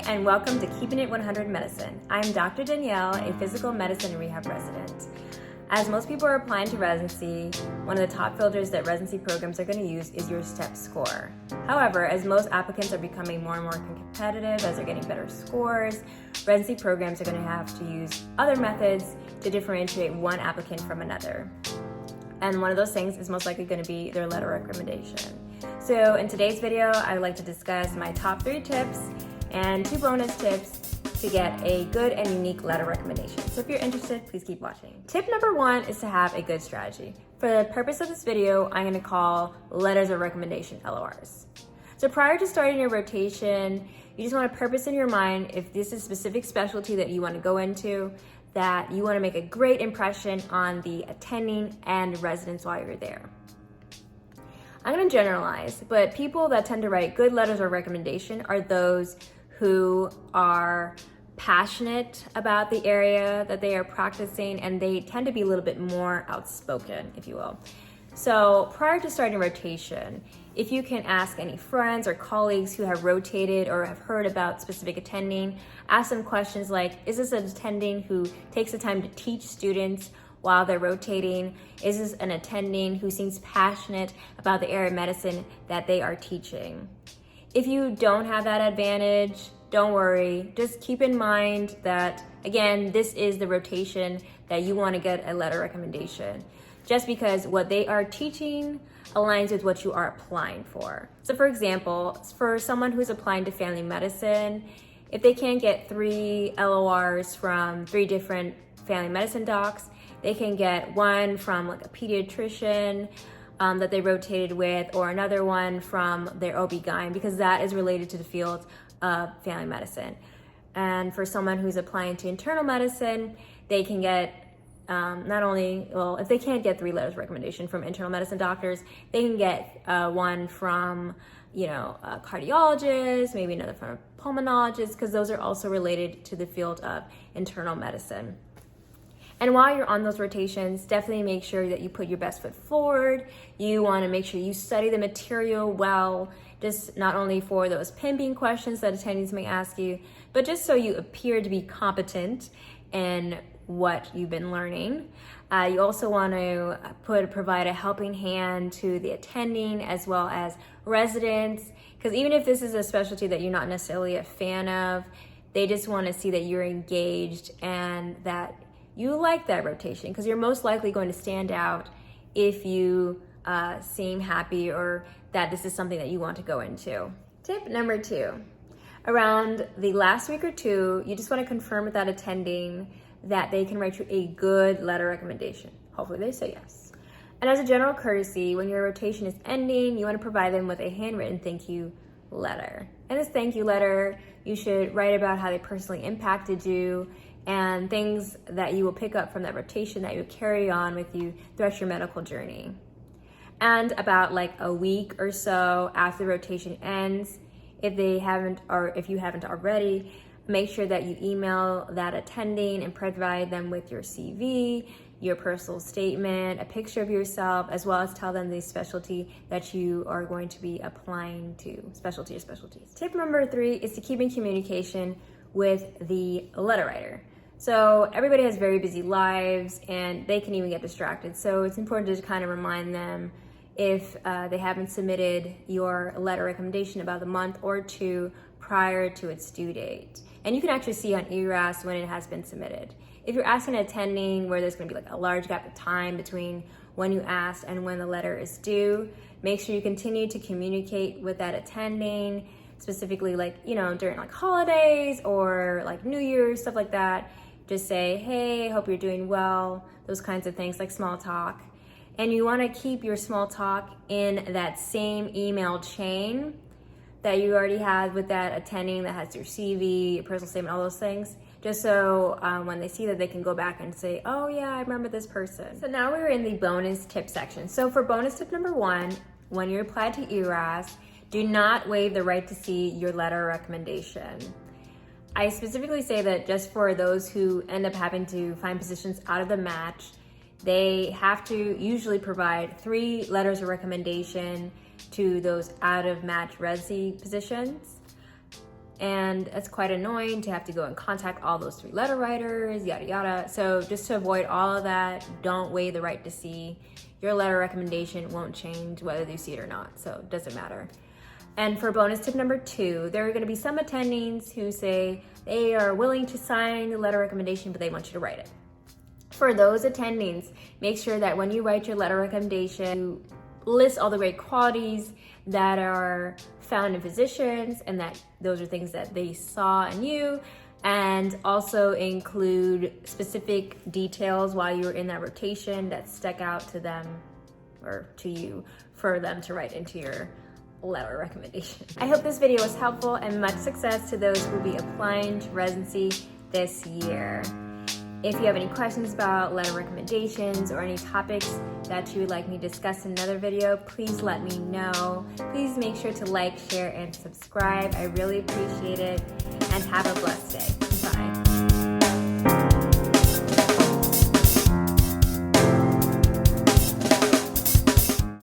and welcome to Keeping It 100 Medicine. I'm Dr. Danielle, a physical medicine and rehab resident. As most people are applying to residency, one of the top filters that residency programs are going to use is your STEP score. However, as most applicants are becoming more and more competitive as they're getting better scores, residency programs are going to have to use other methods to differentiate one applicant from another. And one of those things is most likely going to be their letter recommendation. So in today's video, I would like to discuss my top 3 tips and 2 bonus tips to get a good and unique letter recommendation. So if you're interested, please keep watching. Tip number 1 is to have a good strategy. For the purpose of this video, I'm going to call letters of recommendation LORs. So prior to starting your rotation, you just want to purpose in your mind if this is a specific specialty that you want to go into, that you want to make a great impression on the attending and residents while you're there. I'm going to generalize, but people that tend to write good letters of recommendation are those who are passionate about the area that they are practicing, and they tend to be a little bit more outspoken, if you will. So prior to starting rotation, if you can ask any friends or colleagues who have rotated or have heard about specific attending, ask them questions like, is this an attending who takes the time to teach students while they're rotating? Is this an attending who seems passionate about the area of medicine that they are teaching? If you don't have that advantage, don't worry. Just keep in mind that, again, this is the rotation that you want to get a letter recommendation, just because what they are teaching aligns with what you are applying for. So for example, for someone who's applying to family medicine, if they can't get 3 LORs from 3 different family medicine docs, they can get one from like a pediatrician that they rotated with, or another one from their OB-GYN, because that is related to the field of family medicine. And for someone who's applying to internal medicine, they can get not only, well, if they can't get 3 letters of recommendation from internal medicine doctors, they can get one from, a cardiologist, maybe another from a pulmonologist, because those are also related to the field of internal medicine. And while you're on those rotations, definitely make sure that you put your best foot forward. You want to make sure you study the material well, just not only for those pimping questions that attendees may ask you, but just so you appear to be competent in what you've been learning. You also want to provide a helping hand to the attending as well as residents, because even if this is a specialty that you're not necessarily a fan of, they just want to see that you're engaged and that you like that rotation, because you're most likely going to stand out if you seem happy or that this is something that you want to go into. Tip number 2, around the last week or 2, you just want to confirm with that attending that they can write you a good letter recommendation. Hopefully they say yes. And as a general courtesy, when your rotation is ending, you want to provide them with a handwritten thank you letter. In this thank you letter, you should write about how they personally impacted you and things that you will pick up from that rotation that you carry on with you throughout your medical journey. And about like a week or so after the rotation ends, if they haven't, or if you haven't already, make sure that you email that attending and provide them with your CV, your personal statement, a picture of yourself, as well as tell them the specialty that you are going to be applying to, specialty or specialties. Tip number 3 is to keep in communication with the letter writer. So everybody has very busy lives and they can even get distracted. So it's important to kind of remind them if they haven't submitted your letter recommendation about a month or 2 prior to its due date. And you can actually see on ERAS when it has been submitted. If you're asking an attending where there's going to be like a large gap of time between when you asked and when the letter is due, make sure you continue to communicate with that attending, specifically like, during like holidays or like New Year's, stuff like that. Just say, hey, hope you're doing well, those kinds of things, like small talk. And you want to keep your small talk in that same email chain that you already had with that attending that has your CV, your personal statement, all those things, just so when they see that, they can go back and say, oh yeah, I remember this person. So now we're in the bonus tip section. So for bonus tip number 1, when you apply to ERAS, do not waive the right to see your letter recommendation. I specifically say that just for those who end up having to find positions out of the match, they have to usually provide 3 letters of recommendation to those out of match residency positions. and it's quite annoying to have to go and contact all those 3 letter writers, yada yada. So just to avoid all of that, don't waive the right to see. Your letter recommendation won't change whether you see it or not, so it doesn't matter. And for bonus tip number 2, there are going to be some attendings who say they are willing to sign the letter recommendation, but they want you to write it. For those attendings, make sure that when you write your letter recommendation, you list all the great qualities that are found in physicians, and that those are things that they saw in you, and also include specific details while you were in that rotation that stuck out to them or to you for them to write into your letter recommendation. I hope this video was helpful, and much success to those who will be applying to residency this year. If you have any questions about letter recommendations or any topics that you would like me to discuss in another video, please let me know. Please make sure to like, share, and subscribe. I really appreciate it, and have a blessed day.